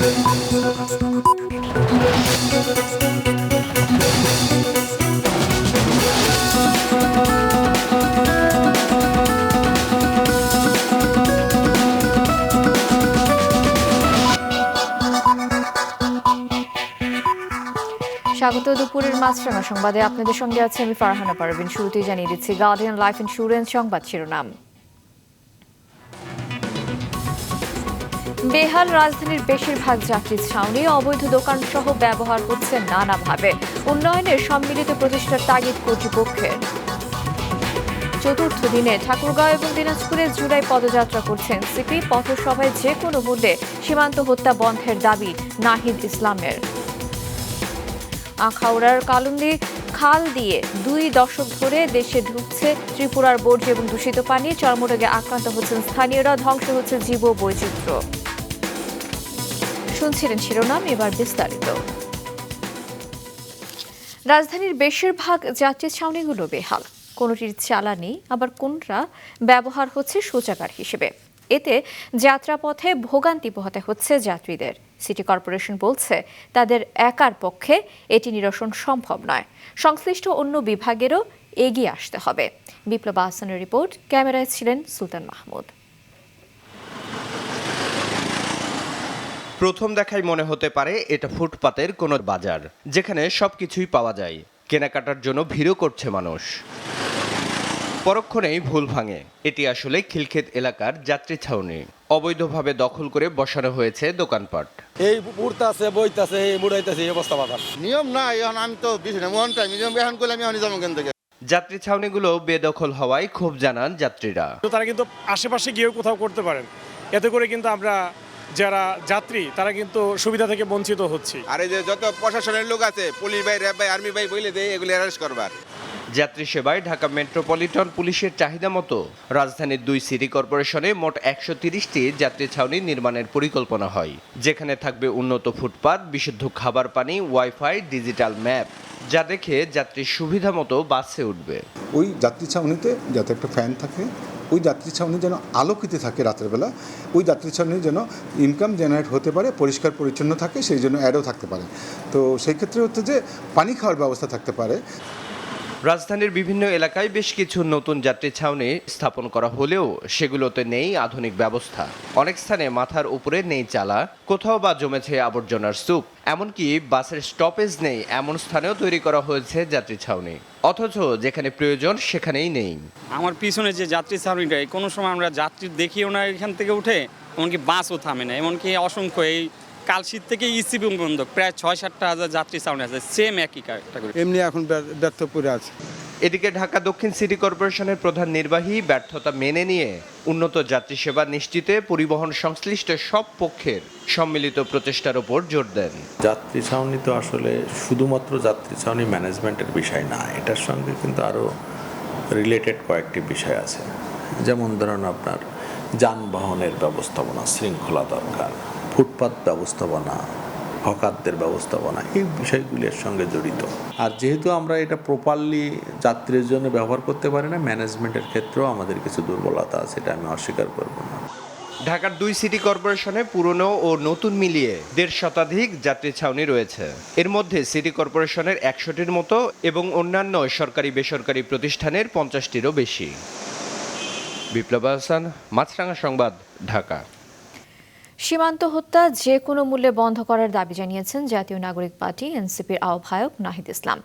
স্বাগত দুপুরের মাছরাঙা সংবাদে আপনাদের সঙ্গে আছে আমি ফারহানা পারভিন। শুরুতেই জানিয়ে দিচ্ছি গার্ডিয়ান লাইফ ইন্স্যুরেন্স সংবাদ শিরোনাম। বেহাল রাজধানীর বেশিরভাগ যাত্রী ছাউনি অবৈধ দোকান সহ ব্যবহার হচ্ছে নানাভাবে। উন্নয়নের সম্মিলিত প্রচেষ্টার তাগিদ কর্তৃপক্ষের। চতুর্থ দিনে ঠাকুরগাঁও এবং দিনাজপুরে জুলাই পদযাত্রা করছে এনসিপি। পথসভায় যে কোনো মূল্যে সীমান্ত হত্যা বন্ধের দাবি নাহিদ ইসলামের। আখাউড়ার কালুন্দি খাল দিয়ে 2 দশক ধরে দেশে ঢুকছে ত্রিপুরার বর্জ্য এবং দূষিত পানি। চর্মরোগে আক্রান্ত হচ্ছেন স্থানীয়রা, ধ্বংস হচ্ছে জীব বৈচিত্র্য। শুনছিলেন শিরোনাম, এবার বিস্তারিত। রাজধানীর বেশিরভাগ যাত্রী ছাউনিগুলো বেহাল, কোনোটির চালানি আবার কোনটা ব্যবহার হচ্ছে শৌচাগার হিসেবে। এতে যাত্রাপথে ভোগান্তি পোহাতে হচ্ছে যাত্রীদের। সিটি কর্পোরেশন বলছে তাদের একার পক্ষে এটি নিরসন সম্ভব নয়, সংশ্লিষ্ট অন্য বিভাগেরও এগিয়ে আসতে হবে। বিপ্লব আহসানের রিপোর্ট, ক্যামেরায় ছিলেন সুলতান মাহমুদ। প্রথম দেখায় মনে হতে পারে এটা ফুটপাতের কোনো বাজার, যেখানে সবকিছুই পাওয়া যায়। কেনাকাটার জন্য ভিড়ও করছে মানুষ। পরক্ষণেই ভুল ভাঙে, এটি আসলে খিলক্ষেত এলাকার যাত্রী ছাউনি। অবৈধভাবে দখল করে বসানো হয়েছে দোকানপাট। এই বুড়তাছে বইতাছে এই বুড়াইতাছে এই অবস্থা বাজার নিয়ম না, এখন আমি তো বেশি না মন টাইম এখন করলে আমি অনেক যাবো কেন থেকে। যাত্রী ছাউনিগুলো বেদখল হওয়ায় ক্ষোভ জানান যাত্রীরা। তারা কিন্তু আশেপাশে গিয়েও কোথাও করতে পারেন, এতে করে কিন্তু আমরা যারা যাত্রী তারা কিন্তু সুবিধা থেকে বঞ্চিত হচ্ছি। আর এই যে যত প্রশাসনের লোক আছে, পুলিশ ভাই, র্যাব ভাই, আর্মি ভাই বলে দেয় এগুলো অ্যারেস্ট করবার। যাত্রী সেবায় ঢাকা মেট্রোপলিটন পুলিশের চাহিদা মতো রাজধানীর 2 সিটি কর্পোরেশনে মোট 130টি যাত্রী ছাউনি নির্মাণের পরিকল্পনা হয়, যেখানে থাকবে উন্নত ফুটপাত, বিশুদ্ধ খাবার পানি, ওয়াইফাই, ডিজিটাল ম্যাপ, যা দেখে যাত্রীর সুবিধা মতো বাসে উঠবে। ওই যাত্রী ছাউনিতে যাতে একটা ফ্যান থাকে, ওই যাত্রী ছাউনি যেন আলোকিত থাকে রাতের বেলা, ওই যাত্রী ছাউনি যেন ইনকাম জেনারেট হতে পারে, পরিষ্কার পরিচ্ছন্ন থাকে, সেই জন্য অ্যাডও থাকতে পারে। তো সেই ক্ষেত্রে হচ্ছে যে পানি খাওয়ার ব্যবস্থা থাকতে পারে। রাজধানীর বিভিন্ন এলাকায় বেশ কিছু নতুন যাত্রী ছাউনি স্থাপন করা হলেও সেগুলোতে নেই আধুনিক ব্যবস্থা। অনেক স্থানে মাথার উপরে নেই চালা, কোথাও বা জমেছে আবর্জনার স্তূপ, এমনকি বাসের স্টপেজ নেই এমন স্থানেও তৈরি করা হয়েছে যাত্রী ছাউনি। অথচ যেখানে প্রয়োজন সেখানেই নেই। আমার পিছনে যে যাত্রী ছাউনিটা, কোনো সময় আমরা যাত্রী দেখিও না এখান থেকে উঠে, এমনকি বাসও থামে না। এমনকি অসংখ্য এই কালশীত থেকে ইসিবি পর্যন্ত প্রায় 6-7টা হাজার যাত্রী ছাউনি আছে, সেম একই ক্যাটাগরি। এমনি এখন ব্যর্থ পড়ে আছে। এদিকে ঢাকা দক্ষিণ সিটি কর্পোরেশনের প্রধান নির্বাহী ব্যর্থতা মেনে নিয়ে উন্নত যাত্রী সেবা নিশ্চিতে পরিবহন সংশ্লিষ্ট সব পক্ষের সম্মিলিত প্রচেষ্টার উপর জোর দেন। যাত্রী ছাউনি তো আসলে শুধুমাত্র যাত্রী ছাউনি ম্যানেজমেন্টের বিষয় না, এটার সঙ্গে কিন্তু আরও রিলেটেড কয়েকটি বিষয় আছে। যেমন ধরুন আপনার যানবাহনের ব্যবস্থাপনা শৃঙ্খলা দরকার, ফুটপাত ব্যবস্থাপনা, হকারদের ব্যবস্থাপনা, এই বিষয়গুলির সঙ্গে জড়িত। আর যেহেতু আমরা এটা প্রপারলি যাত্রীর জন্য ব্যবহার করতে পারি না, ম্যানেজমেন্টের ক্ষেত্রেও আমাদের কিছু দুর্বলতা আছে, এটা আমি অস্বীকার করব না। ঢাকার 2 সিটি কর্পোরেশনে পুরনো ও নতুন মিলিয়ে 150 শতাধিক যাত্রী ছাউনি রয়েছে। এর মধ্যে সিটি কর্পোরেশনের 100টির মতো এবং অন্যান্য সরকারি বেসরকারি প্রতিষ্ঠানের 50টিরও বেশি। বিপ্লব আহসান, মাছরাঙা সংবাদ, ঢাকা। সীমান্ত হত্যা যে কোনো মূল্যে বন্ধ করার দাবি জানিয়েছেন জাতীয় নাগরিক পার্টি এনসিপির আহ্বায়ক নাহিদ ইসলাম।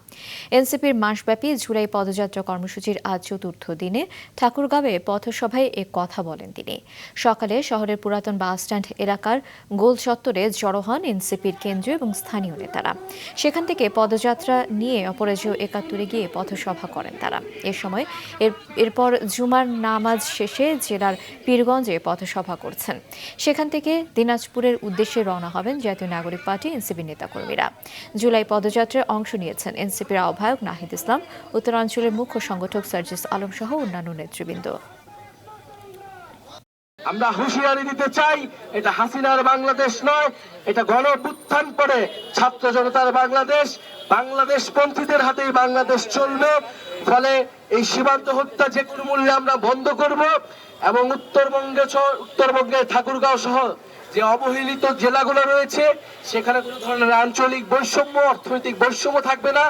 এনসিপির মাসব্যাপী জুলাই পদযাত্রা কর্মসূচির আজ চতুর্থ দিনে ঠাকুরগাঁওয়ে পথসভায় এ কথা বলেন তিনি। সকালে শহরের পুরাতন বাসস্ট্যান্ড এলাকার গোল চত্বরে জড়ো হন এনসিপির কেন্দ্রীয় এবং স্থানীয় নেতারা। সেখান থেকে পদযাত্রা নিয়ে অপরাজেয় 71-এ গিয়ে পথসভা করেন তারা। এ সময় এরপর জুমার নামাজ শেষে জেলার পীরগঞ্জে পথসভা করছেন। সেখান থেকে দিনাজপুরের উদ্দেশ্যে রওনা হবেন জাতীয় নাগরিক পার্টি এনসিপি নেতাকর্মীরা। জুলাই পদযাত্রায় অংশ নিয়েছেন এনসিপির আহ্বায়ক নাহিদ ইসলাম, উত্তরাঞ্চলের মুখ্য সংগঠক সার্জিস আলম সহ অন্যান্য নেতৃবৃন্দ। আমরা হুঁশিয়ারি দিতে চাই, এটা হাসিনার বাংলাদেশ নয়, এটা গণঅভ্যুত্থান পরে ছাত্র জনতার বাংলাদেশ। বাংলাদেশ পন্থীদের হাতেই বাংলাদেশ চলবে। ফলে এই সীমান্ত হত্যা যে কোনো মূল্যে আমরা বন্ধ করব এবং উত্তরবঙ্গে ঠাকুরগাঁও সহ যে অবহেলিত জেলাগুলো রয়েছে সেখানে কোনো ধরনের আঞ্চলিক বৈষম্য, অর্থনৈতিক বৈষম্য থাকবে না।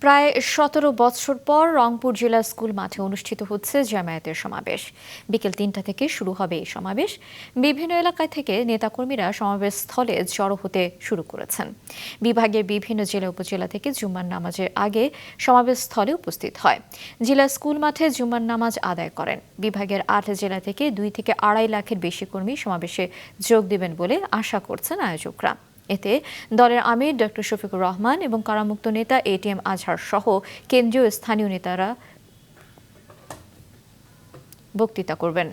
প্রায় 17 বছর পর রংপুর জেলা স্কুল মাঠে অনুষ্ঠিত হচ্ছে জামায়াতের সমাবেশ। বিকেল 3টা থেকে শুরু হবে এই সমাবেশ। বিভিন্ন এলাকা থেকে নেতাকর্মীরা সমাবেশ স্থলে জড়ো হতে শুরু করেছেন। বিভাগের বিভিন্ন জেলা উপজেলা থেকে জুম্মার নামাজের আগে সমাবেশ স্থলে উপস্থিত হয়। জেলা স্কুল মাঠে জুম্মার নামাজ আদায় করেন। বিভাগের 8 জেলা থেকে 2 থেকে 2.5 লাখের বেশি কর্মী সমাবেশে যোগ দেবেন বলে আশা করছেন আয়োজকরা। এতে দলের আমির ডক্টর শফিকুর রহমান এবং কারামুক্ত নেতা এটিএম আজহার সহ কেন্দ্রীয় স্থানীয় নেতারা বক্তৃতা করবেন।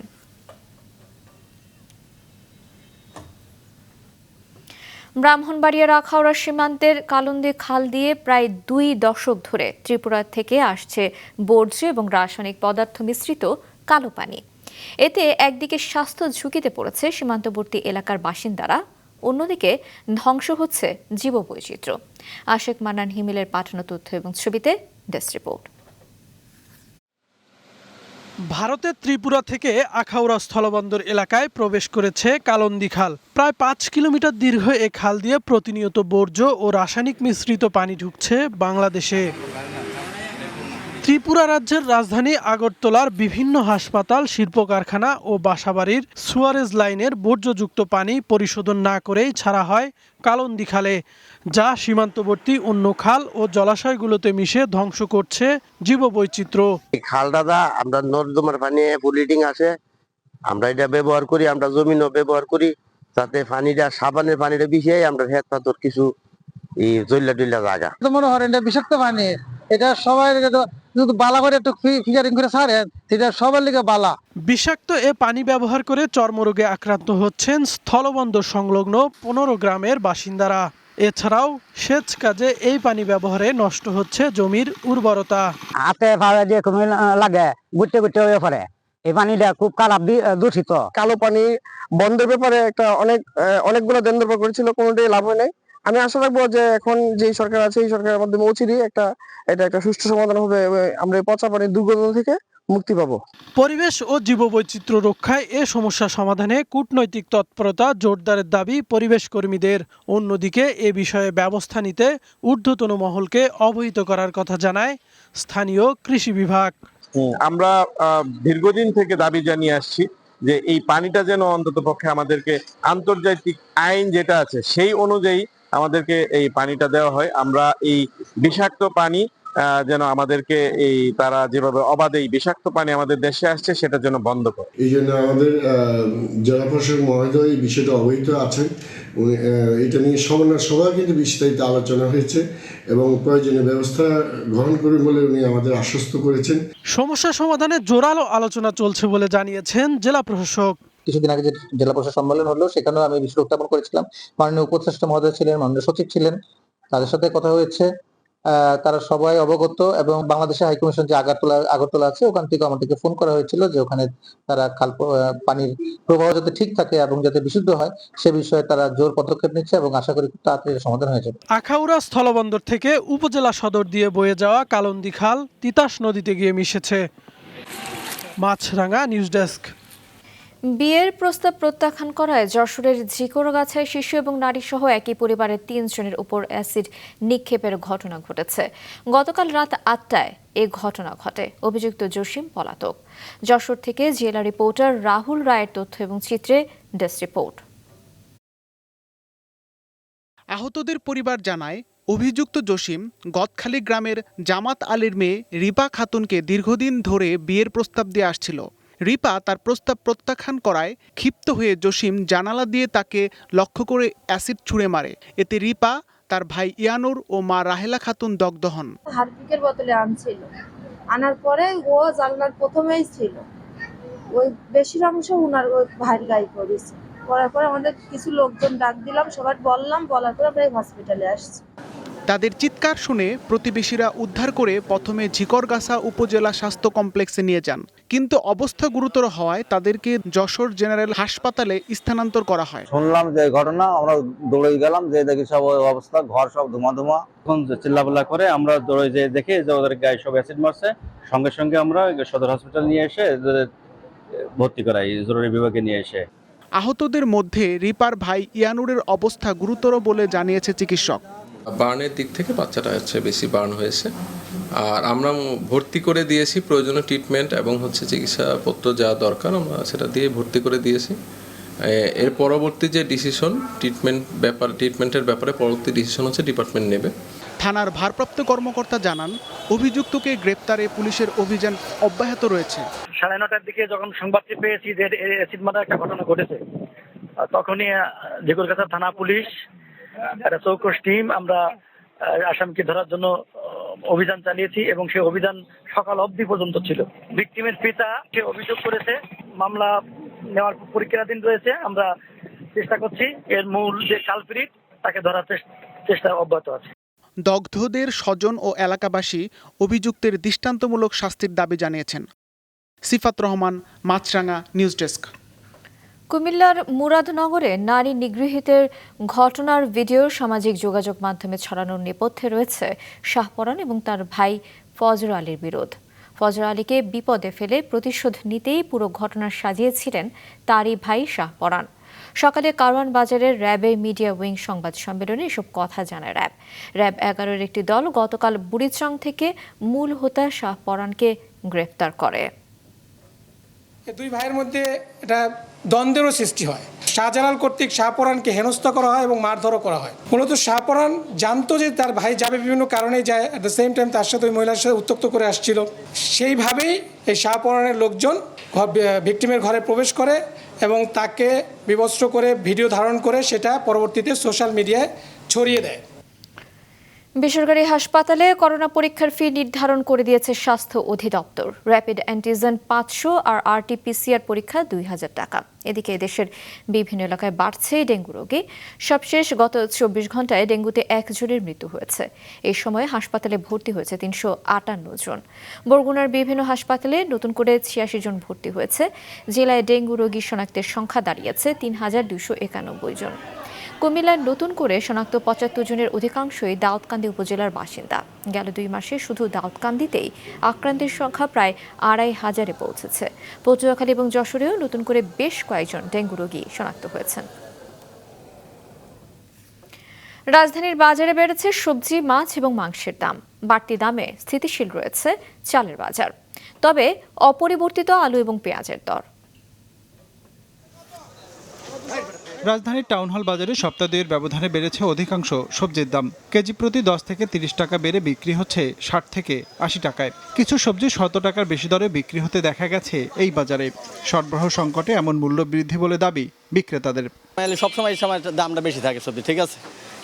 ব্রাহ্মণবাড়িয়ার আখাউড়া সীমান্তের কালন্দী খাল দিয়ে প্রায় 2 দশক ধরে ত্রিপুরা থেকে আসছে বর্জ্য এবং রাসায়নিক পদার্থ মিশ্রিত কালো পানি। এতে একদিকে স্বাস্থ্য ঝুঁকিতে পড়েছে সীমান্তবর্তী এলাকার বাসিন্দারা, অন্যদিকে ধ্বংস হচ্ছে জীববৈচিত্র্য। আশেক মান্নান হিমেলের পাঠানো তথ্য এবং ছবিতে ডেস্ক রিপোর্ট। ভারতের ত্রিপুরা থেকে আখাউড়া স্থলবন্দর এলাকায় প্রবেশ করেছে কালন্দী খাল। প্রায় 5 কিলোমিটার দীর্ঘ এ খাল দিয়ে প্রতিনিয়ত বর্জ্য ও রাসায়নিক মিশ্রিত পানি ঢুকছে বাংলাদেশে। ত্রিপুরা রাজ্যের রাজধানী আগরতলার বিভিন্ন হাসপাতাল, শিল্প কারখানা ও বাসাবাড়ির সুয়ারেজ লাইনের বর্জ্যযুক্ত পানি পরিশোধন না করেই ছাড়া হয় কালন্দী খালে, যা সীমান্তবর্তী অন্য খাল ও জলাশয়গুলোতে মিশে ধ্বংস করছে জীববৈচিত্র্য। খালটা আমরা নর্দমার পানি পলিউটিং আসে, আমরা এটা ব্যবহার করি, আমরা জমিনও ব্যবহার করি, যাতে পানিটা সাবানের পানিটা বিষিয়ে আমরা হেত পাথর কিছু জল্লা টল্লা জায়গা। মনে হয় এটা বিষাক্ত পানি, এটা সবাই যদি বালা করে একটু ফিল্টারিং করে ছাড়েন সেটা সবার লিগে বালা। বিষাক্ত এ পানি ব্যবহার করে চর্মরোগে আক্রান্ত হচ্ছেন স্থলবন্দর সংলগ্ন 15 গ্রামের বাসিন্দারা। এছাড়াও সেচ কাজে এই পানি ব্যবহারে নষ্ট হচ্ছে জমির উর্বরতা। হাতে ভাড়া দিয়ে কমে লাগে গুটে গুটে হয়ে পড়ে। এই পানিটা খুব খারাপ, দূষিত। কালো পানি বন্ধের ব্যাপারে একটা অনেকগুলো দেন করেছিল, কোনোটাই লাভ হয় নাই। আমি আশা রাখবো যে এখন যে সরকার আছে এই সরকারের মাধ্যমে অচিরেই এটা একটা সুষ্ঠু সমাধান হবে, আমরা এই পচা পানির দুর্গন্ধ থেকে মুক্তি পাবো। পরিবেশ ও জীববৈচিত্র্য রক্ষায় এ সমস্যা সমাধানে কূটনৈতিক তৎপরতা জোরদারের দাবি পরিবেশ কর্মীদের। অন্যদিকে এ বিষয়ে ব্যবস্থা নিতে ঊর্ধ্বতন মহলকে অবহিত করার কথা জানায় স্থানীয় কৃষি বিভাগ। আমরা দীর্ঘদিন থেকে দাবি জানিয়ে আসছি যে এই পানিটা যেন অন্ততপক্ষে আমাদেরকে আন্তর্জাতিক আইন যেটা আছে সেই অনুযায়ী আমাদেরকে এই পানিটা দেওয়া হয়। আমরা এই বিষাক্ত পানি যেন আমাদেরকে তারা যেভাবে অবাধে বিষাক্ত পানি আমাদের দেশে আসছে সেটা যেন বন্ধ করে। এই জন্য আমাদের জেলা প্রশাসক মহোদয় এই বিষয়টা অবহিত আছেন। এটা নিয়ে সবার কিন্তু বিস্তারিত আলোচনা হয়েছে এবং প্রয়োজনীয় ব্যবস্থা গ্রহণ করবেন বলে উনি আমাদের আশ্বস্ত করেছেন। সমস্যা সমাধানে জোরালো আলোচনা চলছে বলে জানিয়েছেন জেলা প্রশাসক। কিছুদিন আগে যে জেলা প্রশাসক সম্মেলন হলো সেখানেও আমি বিষয় উত্থাপন করেছিলাম। মাননীয় উপদেষ্টা মহোদয় ছিলেন, মাননীয় সচিব ছিলেন, তাদের সাথে কথা হয়েছে। তারা সবাই অবগত এবং বাংলাদেশের হাইকমিশন যে আগরতলা আছে ওখান থেকে আমাদেরকে ফোন করা হয়েছিল যে ওখানে তারা পানির প্রবাহ যাতে ঠিক থাকে এবং যাতে বিশুদ্ধ হয় সে বিষয়ে তারা জোর পদক্ষেপ নিচ্ছে এবং আশা করি খুব তাড়াতাড়ি সমাধান হয়ে যাবে। আখাউড়া স্থলবন্দর থেকে উপজেলা সদর দিয়ে বয়ে যাওয়া কালন্দী খাল তিতাস নদীতে গিয়ে মিশেছে। মাছরাঙা নিউজ ডেস্ক। বিয়ের প্রস্তাব প্রত্যাখ্যান করায় যশোরের ঝিকরগাছায় শিশু এবং নারী সহ একই পরিবারের 3 জনের উপর অ্যাসিড নিক্ষেপের ঘটনা ঘটেছে। গতকাল রাত 8টায় এ ঘটনা ঘটে। অভিযুক্ত জসিম পলাতক। যশোর থেকে জেলা রিপোর্টার রাহুল রায়ের তথ্য এবং চিত্রে ডেস্ক রিপোর্ট। আহতদের পরিবার জানায় অভিযুক্ত জসিম গদখালি গ্রামের জামাত আলীর মেয়ে রিপা খাতুনকে দীর্ঘদিন ধরে বিয়ের প্রস্তাব দিয়ে আসছিল। রিপা তার প্রস্তাব প্রত্যাখ্যান করায় ক্ষিপ্ত হয়ে জসিম জানালা দিয়ে তাকে লক্ষ্য করে অ্যাসিড ছুঁড়ে মারে। এতে রিপা, তার ভাই ইয়ানুর ও মা রাহেলা খাতুন দগ্ধ হন। হারপিকের বোতলে আনছিল, আনার পরে ও জানলার প্রথমেই ছিল, ওই বেশির অংশ ওনার ওই ভাইয়ের গায়ে পড়েছে। পড়ার পরে আমাদের কিছু লোকজন ডাক দিলাম, সবার বললাম, বলার পরে আমরা হসপিটালে আসছি। তাদের চিৎকার শুনে প্রতিবেশীরা উদ্ধার করে প্রথমে ঝিকরগাছা উপজেলা স্বাস্থ্য কমপ্লেক্সে নিয়ে যান, কিন্তু অবস্থা গুরুতর হওয়ায় তাদেরকে যশোর জেনারেল হাসপাতালে স্থানান্তর করা হয়। শুনলাম যে ঘটনা, আমরা দৌড়ে গেলাম, যে দেখি সব অবস্থা, ঘর সব ধোঁয়া ধোঁয়া। এখন চিল্লাপাল্লা করে আমরা দৌড়ে যেয়ে দেখি যে ওদের গায়ে সব অ্যাসিড মারছে। সঙ্গে সঙ্গে আমরা সদর হসপিটাল নিয়ে এসে ভর্তি করাই, জরুরি বিভাগে নিয়ে এসে। আহতদের মধ্যে রিপার ভাই ইয়ানুরের অবস্থা গুরুতর বলে জানিয়েছে চিকিৎসক। বার্নের দিক থেকে বাচ্চাটা বেশি বার্ন হয়েছে, আর আমরা ভর্তি করে দিয়েছি প্রয়োজনীয় ট্রিটমেন্ট এবং চিকিৎসাপত্র যা দরকার আমরা সেটা দিয়ে ভর্তি করে দিয়েছি। এর পরবর্তী যে ডিসিশন ট্রিটমেন্টের ব্যাপারে পরবর্তী ডিসিশন ডিপার্টমেন্ট নেবে। থানার ভারপ্রাপ্ত কর্মকর্তা জানান, অভিযুক্তকে গ্রেপ্তারে পুলিশের অভিযান অব্যাহত রয়েছে। 9:30টার দিকে যখন সংবাদটি পেয়েছি যে অ্যাসিড মারার একটা ঘটনা ঘটেছে, তখনই ঝিকরগাছা থানা পুলিশ, একটা চৌকস টিম, আমরা আসামিকে ধরার জন্য অভিযান চালিয়েছি এবং সেই অভিযান সকাল অবধি পর্যন্ত ছিল। ভিকটিমের পিতা সে অভিযোগ করেছে, মামলা নেওয়ার পরীক্ষাধীন রয়েছে। আমরা চেষ্টা করছি এর মূল যে কালপ্রিট তাকে ধরার চেষ্টা অব্যাহত আছে। দগ্ধদের স্বজন ও এলাকাবাসী অভিযুক্তের দৃষ্টান্তমূলক শাস্তির দাবি জানিয়েছেন। সিফাত রহমান, মাছরাঙা, নিউজ ডেস্ক। কুমিল্লার মুরাদনগরে নারী নিগৃহীতের ঘটনার ভিডিও সামাজিক যোগাযোগ মাধ্যমে ছড়ানোর নেপথ্যে রয়েছে শাহপরান এবং তার ভাই ফজর আলীর বিরোধ। ফজর আলীকে বিপদে ফেলে প্রতিশোধ নিতেই পুরো ঘটনা সাজিয়েছিলেন তারই ভাই শাহপরান। সকালে কারওয়ান বাজারের র্যাবের মিডিয়া উইং সংবাদ সম্মেলনে এসব কথা জানায় র্যাব 11-এর একটি দল গতকাল বুড়িচং থেকে মূল হোতা শাহপরানকে গ্রেফতার করে। দুই ভাইয়ের মধ্যে এটা দ্বন্দ্বেরও সৃষ্টি হয়। শাহজালাল কর্তৃক শাহপরানকে হেনস্থা করা হয় এবং মারধরও করা হয়। মূলত শাহপরান জানতো যে তার ভাই যাবে, বিভিন্ন কারণে যায়, অ্যাট দ্য সেম টাইম তার সাথে ওই মহিলার সাথে উত্ত্যক্ত করে আসছিল। সেইভাবেই এই শাহপরানের লোকজন ভিকটিমের ঘরে প্রবেশ করে এবং তাকে বিবস্ত্র করে ভিডিও ধারণ করে সেটা পরবর্তীতে সোশ্যাল মিডিয়ায় ছড়িয়ে দেয়। বেসরকারি হাসপাতালে করোনা পরীক্ষার ফি নির্ধারণ করে দিয়েছে স্বাস্থ্য অধিদপ্তর। র্যাপিড অ্যান্টিজেন 500 আর RT-PCR পরীক্ষা 2000 টাকা। এদিকে দেশের বিভিন্ন এলাকায় বাড়ছে ডেঙ্গু রোগী। সবশেষ গত 24 ঘন্টায় ডেঙ্গুতে 1 জনের মৃত্যু হয়েছে। এই সময়ে হাসপাতালে ভর্তি হয়েছে 358 জন। বরগুনার বিভিন্ন হাসপাতালে নতুন করে 86 জন ভর্তি হয়েছে। জেলায় ডেঙ্গু রোগী শনাক্তের সংখ্যা দাঁড়িয়েছে 3291 জন। কুমিল্লার নতুন করে শনাক্ত 75 জনের অধিকাংশই দাউদকান্দি উপজেলার বাসিন্দা। গেল 2 মাসে শুধু দাউদকান্দিতেই আক্রান্তের সংখ্যা প্রায় 2500-এ পৌঁছেছে। পটুয়াখালী এবং যশোরেও নতুন করে বেশ কয়েকজন ডেঙ্গু রোগী শনাক্ত হয়েছেন। রাজধানীর বাজারে বেড়েছে সবজি, মাছ এবং মাংসের দাম। বাড়তি দামে স্থিতিশীল রয়েছে চালের বাজার, তবে অপরিবর্তিত আলু এবং পেঁয়াজের দর। রাজধানীর টাউন হল বাজারে সপ্তাহ 2-এর ব্যবধানে বেড়েছে অধিকাংশ সবজির দাম। কেজি প্রতি 10 থেকে 30 টাকা বেড়ে বিক্রি হচ্ছে 60 থেকে 80 টাকায়। কিছু সবজি 100 টাকার বেশি দরে বিক্রি হতে দেখা গেছে এই বাজারে। সরবরাহ সংকটে এমন মূল্য বৃদ্ধি বলে দাবি বিক্রেতাদের। সবসময় এই সময় দামটা বেশি থাকে সবজি, ঠিক আছে।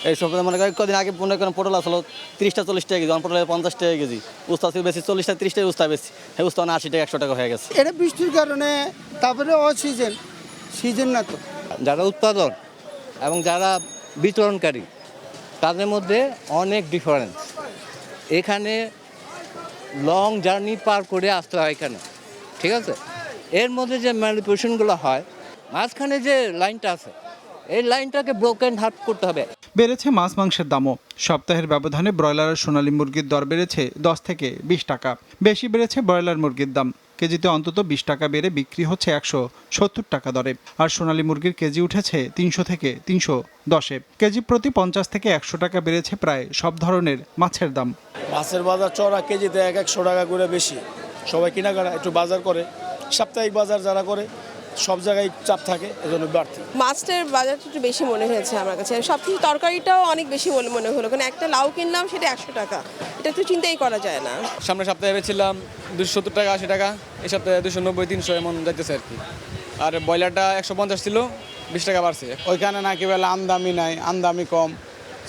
এই সব মনে করেন কদিন আগে মনে করেন পটল আসলো 30-40 টাকা কেজি, পটল 50 টাকা কেজি, উস্তা ছিল বেশি 40-30 টাকা উস্তা বেশি, এই উস্তা 80 টাকা 100 টাকা হয়ে গেছে। এটা বৃষ্টির কারণে, তারপরে সিজন না তো। যারা উৎপাদন এবং যারা বিতরণকারী তাদের মধ্যে অনেক ডিফারেন্স। এখানে লং জার্নি পার করে আসতে হয় এখানে, ঠিক আছে। এর মধ্যে যে ম্যানিপুলেশনগুলো হয়, মাঝখানে যে লাইনটা আছে, এই লাইনটাকে ব্রোকেন হার্ট করতে হবে। বেড়েছে মাছ মাংসের দামও। সপ্তাহের ব্যবধানে ব্রয়লার আর সোনালী মুরগির দর বেড়েছে 10 থেকে 20 টাকা। বেশি বেড়েছে ব্রয়লার মুরগির দাম। কেজিতে অন্তত 20 টাকা বেড়ে বিক্রি হচ্ছে 170 টাকা দরে। আর সোনালী মুরগির কেজি উঠেছে 300 থেকে 310-এ। কেজি প্রতি 50 থেকে 100 টাকা বেড়েছে প্রায় সব ধরনের মাছের দাম। মাছের বাজার চড়া, কেজিতে 100 টাকা করে বেশি। সবাই কেনাকাটা একটু বাজার করে, সাপ্তাহিক বাজার যারা করে সব জায়গায় চাপ থাকে, এজন্য বাড়তি। মাছের বাজারটা একটু বেশি মনে হয়েছে আমার কাছে। সব কিছু তরকারিটাও অনেক বেশি মনে হলো, কারণ একটা লাউ কিনলাম সেটা 100 টাকা, এটা তো চিন্তাই করা যায় না। সামনের সপ্তাহে ভেবেছিলাম 270 টাকা 80 টাকা, এই সপ্তাহে 290-300 এমন যাইতেছে আর কি। আর ব্রয়লারটা 150 ছিল, 20 টাকা বাড়ছে। ওইখানে নাকি বলে আমদামি নাই, আমদামি কম,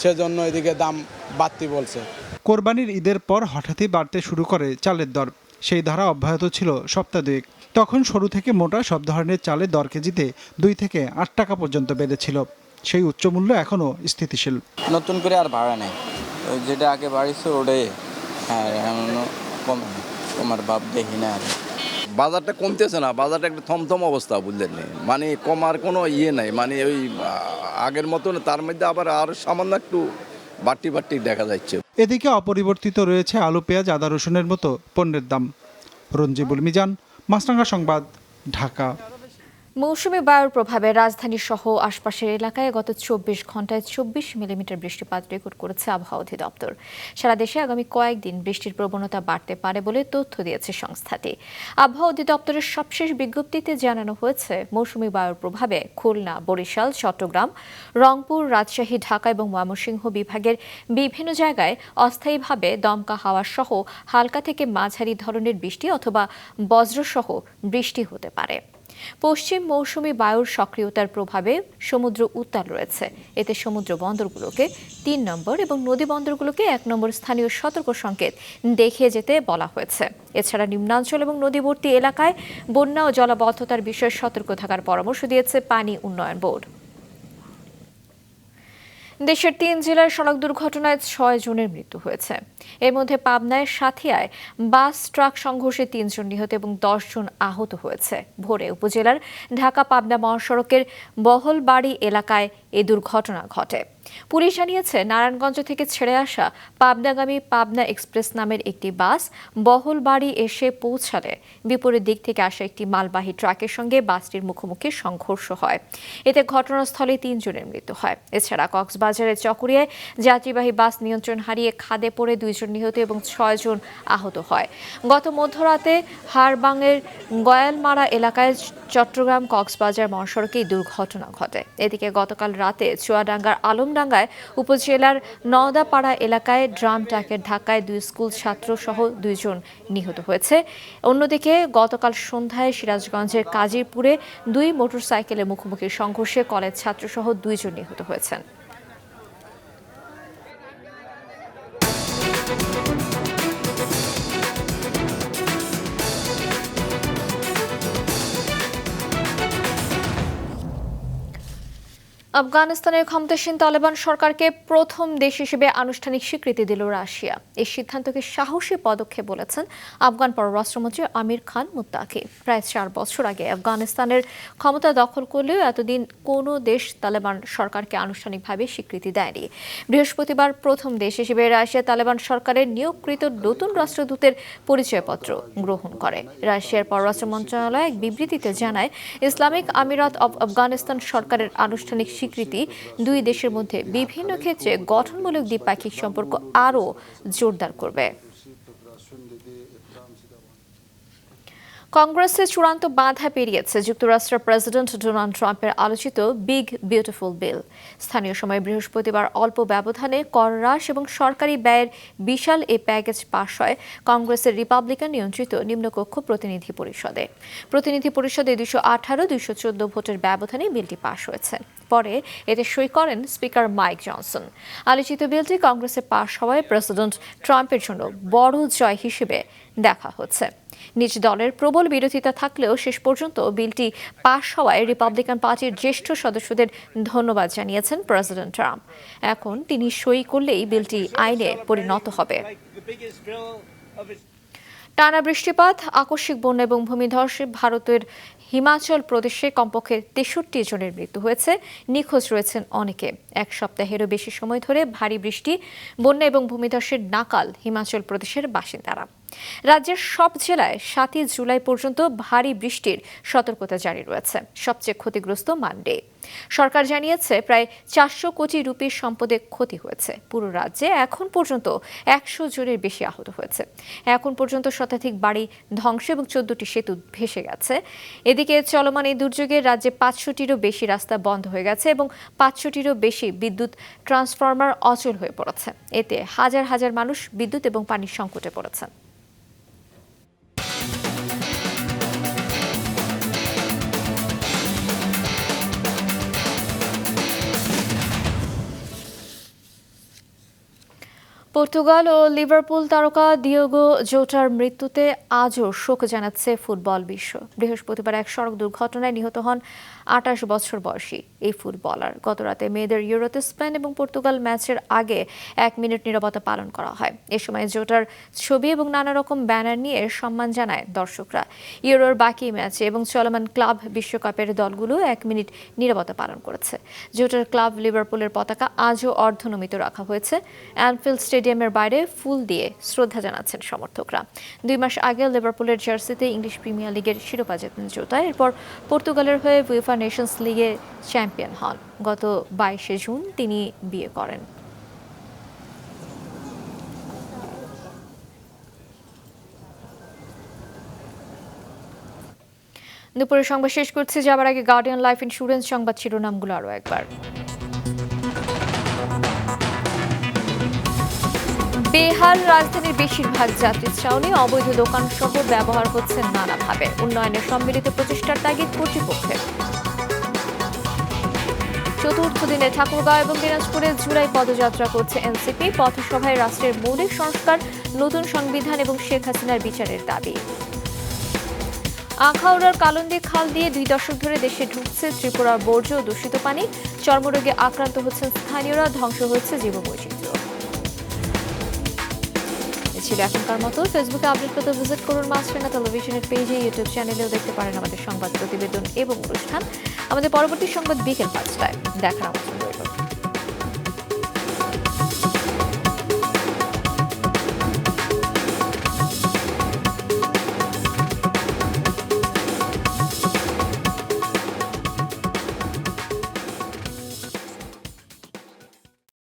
সেজন্য এদিকে দাম বাড়তি বলছে। কোরবানির ঈদের পর হঠাৎই বাড়তে শুরু করে চালের দর। সেই ধারা অব্যাহত ছিল সপ্তাহ 2। তখন সরু থেকে মোটা সব ধরনের চালের দর কেজিতে 2 থেকে 8 টাকা পর্যন্ত বেড়েছিল। সেই উচ্চ মূল্য এখনও স্থিতিশীল। নতুন করে আর ভাড়া নেই, যেটা আগে বাড়িছে ওটাই কমার ভাব দেখি না। বাজারটা কমতেছে না, বাজারটা একটা থমথম অবস্থা, বুঝলেন, মানে কমার কোনো নাই, মানে ওই আগের মতন, তার মধ্যে আবার আর সামান্য একটু বাড়তি দেখা যাচ্ছে। এদিকে অপরিবর্তিত রয়েছে আলু, পেঁয়াজ, আদা, রসুনের মতো পণ্যের দাম। রঞ্জিবুল মিজান, মাছরাঙা সংবাদ, ঢাকা। মৌসুমী বায়ুর প্রভাবে রাজধানী সহ আশপাশের এলাকায় গত 24 ঘন্টায় 24 মিলিমিটার বৃষ্টিপাত রেকর্ড করেছে আবহাওয়া অধিদপ্তর। সারা দেশে আগামী কয়েকদিন বৃষ্টির প্রবণতা বাড়তে পারে বলে তথ্য দিয়েছে সংস্থাটি। আবহাওয়া অধিদপ্তরের সবশেষ বিজ্ঞপ্তিতে জানানো হয়েছে, মৌসুমী বায়ুর প্রভাবে খুলনা, বরিশাল, চট্টগ্রাম, রংপুর, রাজশাহী, ঢাকা এবং ময়মনসিংহ বিভাগের বিভিন্ন জায়গায় অস্থায়ীভাবে দমকা হাওয়া সহ হালকা থেকে মাঝারি ধরনের বৃষ্টি অথবা বজ্রসহ বৃষ্টি হতে পারে। পশ্চিম মৌসুমী বায়ুর সক্রিয়তার প্রভাবে সমুদ্র উত্তাল রয়েছে। এতে সমুদ্র বন্দরগুলোকে 3 নম্বর এবং নদী বন্দরগুলোকে 1 নম্বর স্থানীয় সতর্ক সংকেত দেখিয়ে যেতে বলা হয়েছে। এছাড়া নিম্নাঞ্চল এবং নদীবর্তী এলাকায় বন্যা ও জলাবদ্ধতার বিষয়ে সতর্ক থাকার পরামর্শ দিয়েছে পানি উন্নয়ন বোর্ড। দেশের 3 জেলার সড়ক দুর্ঘটনায় 6 জনের মৃত্যু হয়েছে। এর মধ্যে পাবনায় সাথিয়ায় বাস ট্রাক সংঘর্ষে 3 জন নিহত এবং 10 জন আহত হয়েছে। ভোরে উপজেলার ঢাকা পাবনা মহাসড়কের বহলবাড়ি এলাকায় এই দুর্ঘটনা ঘটে। পুলিশ জানিয়েছে, নারায়ণগঞ্জ থেকে ছেড়ে আসা পাবনাগামী পাবনা এক্সপ্রেস নামের একটি বাস বহলবাড়ি এসে পৌঁছালে বিপরীত দিক থেকে আসা একটি মালবাহী ট্রাকের সঙ্গে বাসটির মুখোমুখি সংঘর্ষ হয়। এতে ঘটনাস্থলে 3 জনের মৃত্যু হয়। এছাড়া কক্সবাজারের চকরিয়ায় যাত্রীবাহী বাস নিয়ন্ত্রণ হারিয়ে খাদে পড়ে 2 জন নিহত এবং 6 জন আহত হয়। গত মধ্যরাতে হাড়বাংয়ের গয়ালমারা এলাকায় চট্টগ্রাম কক্সবাজার মহাসড়কে এই দুর্ঘটনা ঘটে। এদিকে গতকাল রাতে চুয়াডাঙ্গার আলমডাঙ্গায় উপজেলার নওদাপাড়া এলাকায় ড্রাম ট্রাকের ধাক্কায় 2 স্কুল ছাত্র সহ 2 জন নিহত হয়েছে। অন্যদিকে গতকাল সন্ধ্যায় সিরাজগঞ্জের কাজিরপুরে 2 মোটরসাইকেলের মুখোমুখি সংঘর্ষে কলেজ ছাত্র সহ 2 জন নিহত হয়েছেন। আফগানিস্তানের ক্ষমতাসীন তালেবান সরকারকে প্রথম দেশ হিসেবে আনুষ্ঠানিক স্বীকৃতি দিল রাশিয়া। এই সিদ্ধান্তকে সাহসী পদক্ষেপ বলেছেন আফগান পররাষ্ট্রমন্ত্রী আমির খান মুত্তাকি। প্রায় 4 বছর আগে আফগানিস্তানের ক্ষমতা দখল করলেও এতদিন কোনো দেশ তালেবান সরকারকে আনুষ্ঠানিকভাবে স্বীকৃতি দেয়নি। বৃহস্পতিবার প্রথম দেশ হিসেবে রাশিয়া তালেবান সরকারের নিয়োগকৃত নতুন রাষ্ট্রদূতের পরিচয়পত্র গ্রহণ করে। রাশিয়ার পররাষ্ট্র মন্ত্রণালয় এক বিবৃতিতে জানায়, ইসলামিক আমিরাত অব আফগানিস্তান সরকারের আনুষ্ঠানিক স্বীকৃতি 2 দেশের মধ্যে বিভিন্ন ক্ষেত্রে গঠনমূলক দ্বিপাক্ষিক সম্পর্ক আরও জোরদার করবে। কংগ্রেসে চূড়ান্ত বাধা পেরিয়েছে যুক্তরাষ্ট্রের প্রেসিডেন্ট ডোনাল্ড ট্রাম্পের আলোচিত বিগ বিউটিফুল বিল। স্থানীয় সময় বৃহস্পতিবার অল্প ব্যবধানে কর হ্রাস এবং সরকারি ব্যয়ের বিশাল এই প্যাকেজ পাশ হয় কংগ্রেসের রিপাবলিকান নিয়ন্ত্রিত নিম্নকক্ষ প্রতিনিধি পরিষদে। প্রতিনিধি পরিষদে 218-214 ভোটের ব্যবধানে বিলটি পাশ হয়েছে। পরে এতে সই করেন স্পিকার মাইক জনসন। আলোচিত বিলটি কংগ্রেসে পাশ হওয়ায় প্রেসিডেন্ট ট্রাম্পের জন্য বড় জয় হিসেবে দেখা হচ্ছে। নিজ দলের প্রবল বিরোধিতা থাকলেও শেষ পর্যন্ত বিলটি পাশ হওয়ায় রিপাবলিকান পার্টির জ্যেষ্ঠ সদস্যদের ধন্যবাদ জানিয়েছেন প্রেসিডেন্ট ট্রাম্প। এখন তিনি সই করলেই বিলটি আইনে পরিণত হবে। টানা বৃষ্টিপাত, আকস্মিক বন্যা এবং ভূমিধসে ভারতের হিমাচল প্রদেশে কমপক্ষে 63 জনের মৃত্যু হয়েছে। নিখোঁজ রয়েছেন অনেকে। 1 সপ্তাহেরও বেশি সময় ধরে ভারী বৃষ্টি, বন্যা এবং ভূমিধসের নাকাল হিমাচল প্রদেশের বাসিন্দারা। রাজ্যের সব জেলায় 7 জুলাই পর্যন্ত ভারী বৃষ্টির সতর্কতা জারি রয়েছে। সবচেয়ে ক্ষতিগ্রস্ত মান্ডে। সরকার জানিয়েছে, প্রায় 400 কোটি রুপির সম্পদে ক্ষতি হয়েছে। পুরো রাজ্যে এখন পর্যন্ত 100 জনের বেশি আহত হয়েছে। এখন পর্যন্ত শতাধিক বাড়ি ধ্বংস এবং 14টি সেতু ভেসে গেছে। এদিকে চলমান এই দুর্যোগে রাজ্যে 500টিরও বেশি রাস্তা বন্ধ হয়ে গেছে এবং 500টিরও বেশি বিদ্যুৎ ট্রান্সফরমার অচল হয়ে পড়েছে। এতে হাজার হাজার মানুষ বিদ্যুৎ এবং পানির সংকটে পড়েছেন। পর্তুগাল ও লিভারপুল তারকা ডিয়েগো জোটার মৃত্যুতে আজও শোক জানাচ্ছে ফুটবল বিশ্ব। বৃহস্পতিবার এক সড়ক দুর্ঘটনায় নিহত হন 28 বছর বয়সী এই ফুটবলার। গত রাতে মেয়েদের ইউরোতে স্পেন এবং পর্তুগাল ম্যাচের আগে 1 মিনিট নীরবতা পালন করা হয়। এ সময় জোটার ছবি এবং নানা রকম ব্যানার নিয়ে সম্মান জানায় দর্শকরা। ইউরোর বাকি ম্যাচে এবং চলমান ক্লাব বিশ্বকাপের দলগুলো 1 মিনিট নীরবতা পালন করেছে। জোটার ক্লাব লিভারপুলের পতাকা আজও অর্ধনমিত রাখা হয়েছে। অ্যানফিল্ড স্টেডিয়ামের বাইরে ফুল দিয়ে শ্রদ্ধা জানাচ্ছেন সমর্থকরা। 2 মাস আগে লিভারপুলের জার্সিতে ইংলিশ প্রিমিয়ার লিগের শিরোপা জেতেন জোটা। এরপর পর্তুগালের হয়ে উয়েফা নেশনস লিগে চ্যাম্পিয়ন হন। গত 22 জুন তিনি বিয়ে করেন। দুপুরের সংবাদ শেষ করছি, যাবার আগে গার্ডিয়ান লাইফ ইন্স্যুরেন্স সংবাদ শিরোনামগুলো আরও একবার। বেহাল রাজধানীর বেশিরভাগ যাত্রী ছাউনি অবৈধ দোকান সহ ব্যবহার হচ্ছে নানাভাবে। উন্নয়নের সম্মিলিত প্রচেষ্টার তাগিদ কর্তৃপক্ষের। চতুর্থ দিনে ঠাকুরগাঁও এবং দিনাজপুরে জুলাই পদযাত্রা করছে এনসিপি। পথসভায় রাষ্ট্রের মৌলিক সংস্কার, নতুন সংবিধান এবং শেখ হাসিনার বিচারের দাবি। আখাউড়ার কালন্দী খাল দিয়ে 2 দশক ধরে দেশে ঢুকছে ত্রিপুরার বর্জ্য দূষিত পানি। চর্মরোগে আক্রান্ত হচ্ছেন স্থানীয়রা, ধ্বংস হচ্ছে জীববৈচিত্র্য। ছিল এখনকার মতো। ফেসবুকে আপডেট করতে ভিজিট করুন মাছরাঙা টেলিভিশনের পেজে, ইউটিউব চ্যানেলেও দেখতে পারেন আমাদের সংবাদ প্রতিবেদন এবং অনুষ্ঠান। আমাদের পরবর্তী সংবাদ বিকেল 5টায়। দেখার আমন্ত্রণ।